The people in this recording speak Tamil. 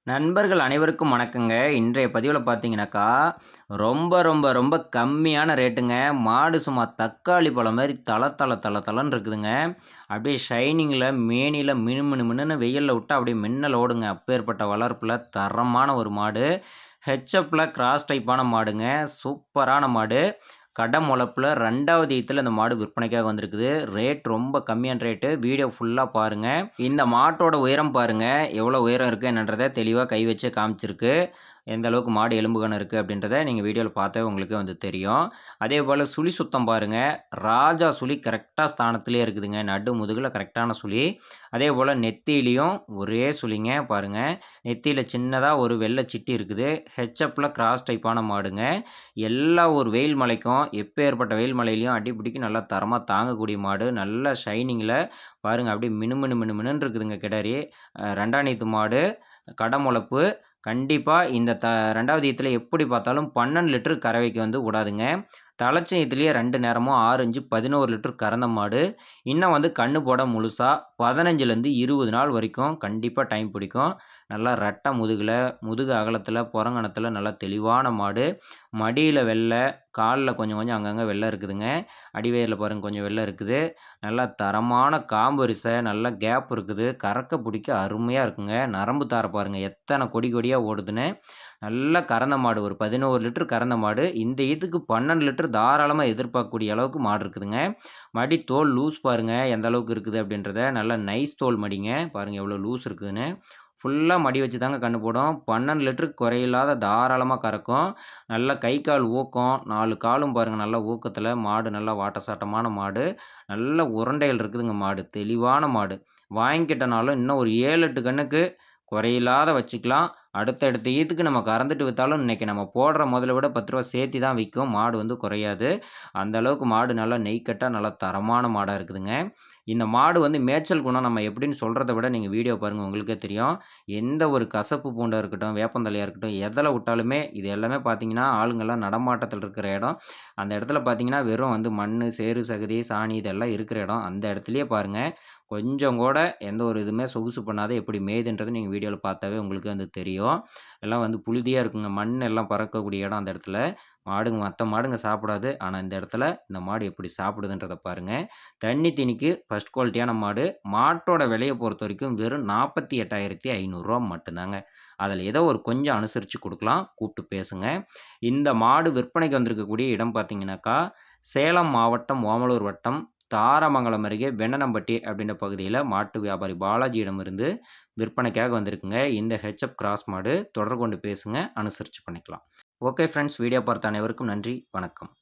நண்பர்கள் அனைவருக்கும் வணக்கங்க. இன்றைய பதிவுல பார்த்தீங்கன்னாக்கா, ரொம்ப ரொம்ப ரொம்ப கம்மியான ரேட்டுங்க. மாடு சும்மா தக்காளி பழம் மாரி தள தள தள தளன்னு இருக்குதுங்க. அப்படியே ஷைனிங்கில மேனில மினு மினு மினுன்னு வெயில்ல விட்டா அப்படியே மின்னல் ஓடுங்க. அப்பேற்பட்ட வளர்ப்புல தரமான ஒரு மாடு. ஹெச்எஃப்ல கிராஸ் டைப்பான மாடுங்க. சூப்பரான மாடு. கடமுளப்புல 2வது ஈத்துல இந்த மாடு விற்பனைக்காக வந்திருக்குது. ரேட் ரொம்ப கம்மியான ரேட்டு. வீடியோ ஃபுல்லா பாருங்க. இந்த மாட்டோட உயரம் பாருங்க. எவ்வளோ உயரம் இருக்கு என்னன்றத தெளிவா கை வச்சு காமிச்சிருக்கு. எந்த அளவுக்கு மாடு எலும்புகனம் இருக்கு அப்படின்றத நீங்க வீடியோல பார்த்தாவே உங்களுக்கே வந்து தெரியும். அதேபோல சுழி சுத்தம் பாருங்க. ராஜா சுழி கரெக்ட்டா ஸ்தானத்திலேயே இருக்குதுங்க. நடு முதுகுல கரெக்ட்டான சுழி. அதேபோல நெத்தியிலயும் ஒரே சுழிங்க பாருங்க. நெத்தியில சின்னதா ஒரு வெள்ள சிட்டி இருக்குது. ஹெச்எஃப்ல கிராஸ் டைப்பான மாடுங்க. எல்லா ஒரு வெயில் மழைக்கும் எப்பேற்பட்ட வெயில் மழையிலயும் அடிபிடிக்கு நல்லா தரமா தாங்கக்கூடிய மாடு. நல்ல ஷைனிங்கில பாருங்க அப்படியே மினுமினு மினுமினுன்னு இருக்குதுங்க கிடாரி. 2ஆம் நீத்து மாடு, கடமுளப்பு. கண்டிப்பா இந்த 2வது ஈத்துல எப்படி பார்த்தாலும் 12 லிட்டர் கறவைக்கு வந்து விடாதுங்க. தளச்ச ஈத்துலயே 2 நேரமும் 6, 5, 11 லிட்டர் கறந்த மாடு. இன்னும் வந்து கண்ணு போட முழுசா 15லேருந்து 20 நாள் வரைக்கும் கண்டிப்பா டைம் பிடிக்கும். நல்லா ரெட்டை முதுகுல, முதுகு அகலத்தில, புறங்கணத்தில நல்லா தெளிவான மாடு. மடியில வெள்ள, கால்ல கொஞ்சம் கொஞ்சம் அங்கங்க வெள்ள இருக்குதுங்க. அடிவயிறுல பாருங்க கொஞ்சம் வெள்ள இருக்குது. நல்லா தரமான காம்பரிசை, நல்லா கேப் இருக்குது. கறக்க புடிக்க அருமையா இருக்குங்க. நரம்பு தார பாருங்க எத்தன கொடி கொடியா ஓடுதுன்னு. நல்லா கறந்த மாடு. ஒரு 11 லிட்டர் கறந்த மாடு. இந்த ஈத்துக்கு 12 லிட்டர் தாராளமா எதிர்பார்க்கக்கூடிய அளவுக்கு மாடு இருக்குதுங்க. மடி தோல் லூஸ் பாருங்க எந்த அளவுக்கு இருக்குது அப்படின்றத. நல்லா நைஸ் தோல் மடிங்க. பாருங்க எவ்வளோ லூஸ் இருக்குதுன்னு. ஃபுல்லா மடி வச்சு தாங்க கண்ணு போடும். 12 லிட்டருக்கு குறையில்லாத தாராளமா கறக்கும். நல்லா கை, கால் ஊக்கம். 4 காலும் பாருங்க நல்லா ஊக்கத்தில. மாடு நல்லா வாட்டசாட்டமான மாடு. நல்ல உருண்டைகள் இருக்குதுங்க மாடு. தெளிவான மாடு. வாங்கிக்கிட்டனாலும் இன்னும் ஒரு 7, 8 கன்னுக்கு குறையில்லாத வச்சுக்கலாம். அடுத்த ஈத்துக்கு நம்ம கறந்துட்டு வித்தாலும் இன்னைக்கு நம்ம போடுற முதல விட ரூ. 10 சேர்த்தி தான் விக்கும். மாடு வந்து குறையாது. அந்த அளவுக்கு மாடு நல்லா நெய்க்கட்டா நல்லா தரமான மாடா இருக்குதுங்க. இந்த மாடு வந்து மேய்ச்சல் குணம் நம்ம எப்படின்னு சொல்றத விட நீங்க வீடியோ பாருங்க உங்களுக்கே தெரியும். எந்த ஒரு கசப்பு பூண்டா இருக்கட்டும், வேப்பந்தழையா இருக்கட்டும், எதுல விட்டாலுமே இது எல்லாமே பார்த்தீங்கன்னா, ஆளுங்கலாம் நடமாட்டத்தில இருக்கிற இடம். அந்த இடத்துல பார்த்தீங்கன்னா, வெறும் வந்து மண்ணு, சேறு, சகதி, சாணி இதெல்லாம் இருக்கிற இடம். அந்த இடத்துலயே பாருங்க, கொஞ்சம் கூட எந்த ஒரு இதுவுமே சொகுசு பண்ணாத எப்படி மேயுதுன்றது நீங்க வீடியோல பார்த்தாவே உங்களுக்கு வந்து தெரியும். எல்லாம் வந்து புழுதியா இருக்குங்க. மண் எல்லாம் பறக்கக்கூடிய இடம் அந்த இடத்துல. மாடுங்க மத்த மாடுங்க சாப்பிடாது. ஆனா இந்த இடத்துல இந்த மாடு எப்படி சாப்பிடுதுன்றத பாருங்க. தண்ணி தீனிக்கு ஃபர்ஸ்ட் குவாலிட்டியான மாடு. மாட்டோட விலைய பொறுத்தவரைக்கும் வெறும் ரூ. 48,500 மட்டும்தாங்க. அதில ஏதோ ஒரு கொஞ்சம் அனுசரிச்சு குடுக்கலாம். கூப்பிட்டு பேசுங்க. இந்த மாடு விற்பனைக்கு வந்திருக்கக்கூடிய இடம் பார்த்தீங்கன்னாக்கா, சேலம் மாவட்டம், ஓமலூர் வட்டம், தாராமங்கலம் அருகே வெண்ணனம்பட்டி அப்படின்ற பகுதியில மாட்டு வியாபாரி பாலாஜியிடமிருந்து விற்பனைக்காக வந்திருக்குங்க. இந்த ஹெச்எப் கிராஸ் மாடு. தொடர்பு கொண்டு பேசுங்க. அனுசரிச்சு பண்ணிக்கலாம். ஓகே ஃப்ரெண்ட்ஸ், வீடியோ பார்த்த அனைவருக்கும் நன்றி. வணக்கம்.